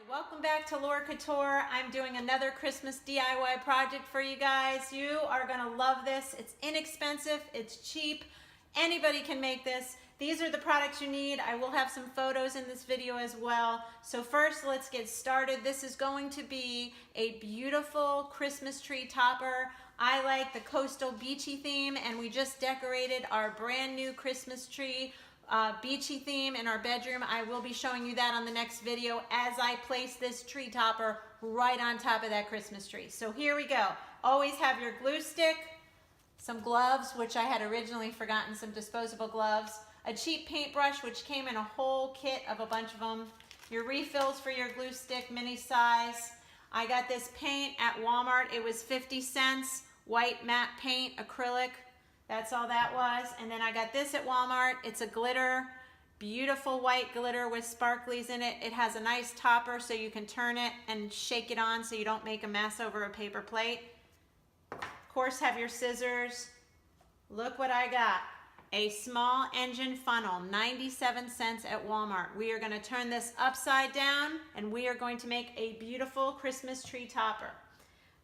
Welcome back to Laura Couture. I'm doing another Christmas DIY project for you guys. You are gonna love this. It's inexpensive, it's cheap. Anybody can make this. These are the products you need. I will have some photos in this video as well. So first, let's get started. This is going to be a beautiful Christmas tree topper. I like the coastal beachy theme, and we just decorated our brand new Christmas tree beachy theme in our bedroom. I will be showing you that on the next video as I place this tree topper right on top of that Christmas tree. So here we go. Always have your glue stick, some gloves, which I had originally forgotten, some disposable gloves, a cheap paintbrush, which came in a whole kit of a bunch of them, your refills for your glue stick, mini size. I got this paint at Walmart. It was 50 cents, white matte paint, acrylic. That's all that was. And then I got this at Walmart. It's a glitter, beautiful white glitter with sparklies in it. It has a nice topper so you can turn it and shake it on so you don't make a mess over a paper plate. Of course, have your scissors. Look what I got. A small engine funnel, 97 cents at Walmart. We are going to turn this upside down and we are going to make a beautiful Christmas tree topper.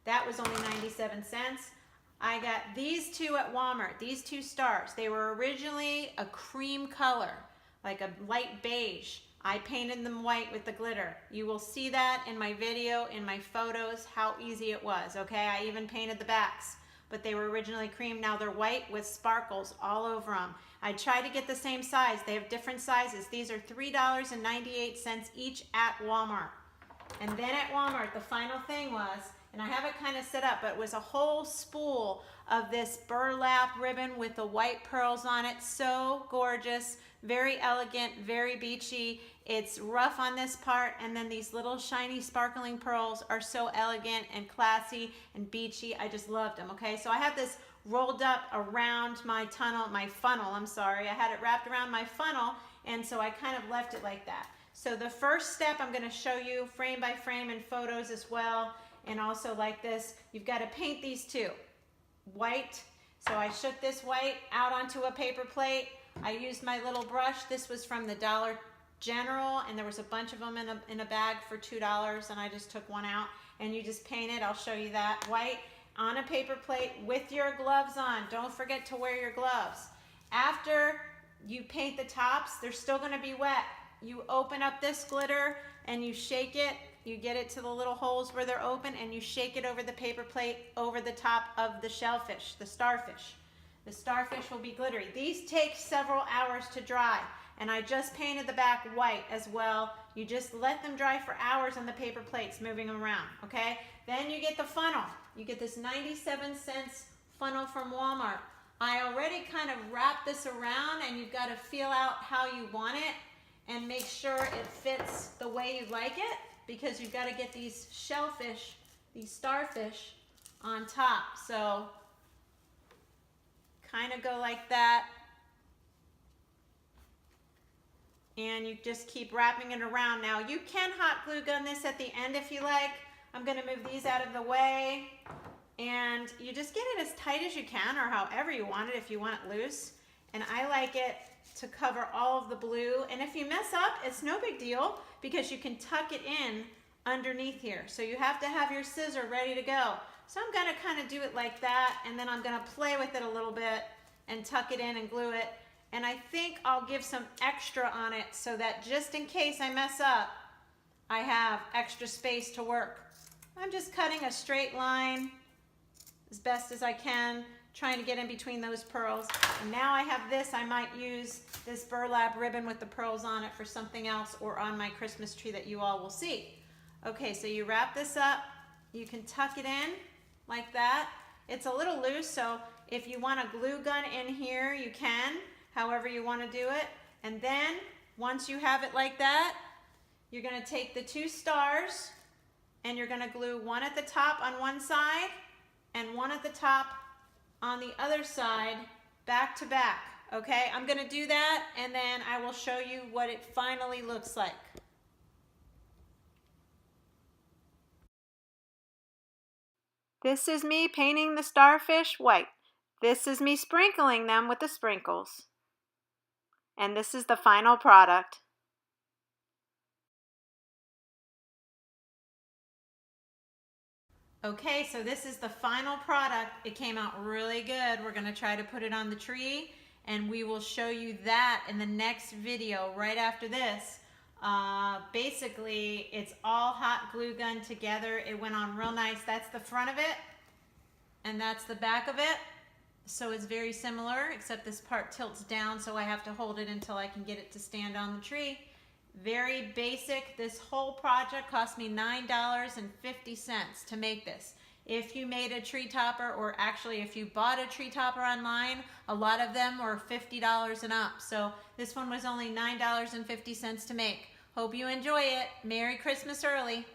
That was only 97 cents. I got these two at Walmart, these two stars. They were originally a cream color, like a light beige. I painted them white with the glitter. You will see that in my video, in my photos, how easy it was, okay? I even painted the backs, but they were originally cream. Now they're white with sparkles all over them. I tried to get the same size. They have different sizes. These are $3.98 each at Walmart. And then at Walmart, the final thing was, and I have it kind of set up, but it was a whole spool of this burlap ribbon with the white pearls on it. So gorgeous, very elegant, very beachy. It's rough on this part, and then these little shiny sparkling pearls are so elegant and classy and beachy. I just loved them, okay? So I have this rolled up around my funnel, I'm sorry. I had it wrapped around my funnel, and so I kind of left it like that. So the first step I'm going to show you frame by frame in photos as well. And also like this, you've got to paint these two. White, so I shook this white out onto a paper plate. I used my little brush. This was from the Dollar General, and there was a bunch of them in a bag for $2, and I just took one out. And you just paint it, I'll show you that. White on a paper plate with your gloves on. Don't forget to wear your gloves. After you paint the tops, they're still going to be wet. You open up this glitter and you shake it. You get it to the little holes where they're open, and you shake it over the paper plate over the top of the shellfish, the starfish. The starfish will be glittery. These take several hours to dry, and I just painted the back white as well. You just let them dry for hours on the paper plates, moving them around, okay? Then you get the funnel. You get this 97 cents funnel from Walmart. I already kind of wrapped this around, and you've got to feel out how you want it and make sure it fits the way you like it, because you've got to get these shellfish, these starfish on top. So kind of go like that. And you just keep wrapping it around. Now you can hot glue gun this at the end if you like. I'm going to move these out of the way. And you just get it as tight as you can, or however you want it if you want it loose. And I like it to cover all of the blue. And if you mess up, it's no big deal, because you can tuck it in underneath here. So you have to have your scissor ready to go. So I'm going to kind of do it like that, and then I'm going to play with it a little bit and tuck it in and glue it. And I think I'll give some extra on it so that just in case I mess up, I have extra space to work. I'm just cutting a straight line as best as I can, trying to get in between those pearls. And now I have this. I might use this burlap ribbon with the pearls on it for something else, or on my Christmas tree that you all will see. Okay, so you wrap this up. You can tuck it in like that. It's a little loose, so if you want a glue gun in here, you can, however you want to do it. And then once you have it like that, you're going to take the two stars and you're going to glue one at the top on one side and one at the top on the other side, back to back. Okay, I'm going to do that, and then I will show you what it finally looks like. This is me painting the starfish white. This is me sprinkling them with the sprinkles. And this is the final product. Okay, so this is the final product. It came out really good. We're gonna try to put it on the tree, and we will show you that in the next video right after this. Basically, it's all hot glue gun together. It went on real nice. That's the front of it, and that's the back of it. So it's very similar, except this part tilts down, so I have to hold it until I can get it to stand on the tree. Very basic. This whole project cost me $9.50 to make this. If you made a tree topper, or actually if you bought a tree topper online, a lot of them were $50 and up. So this one was only $9.50 to make. Hope you enjoy it. Merry Christmas early.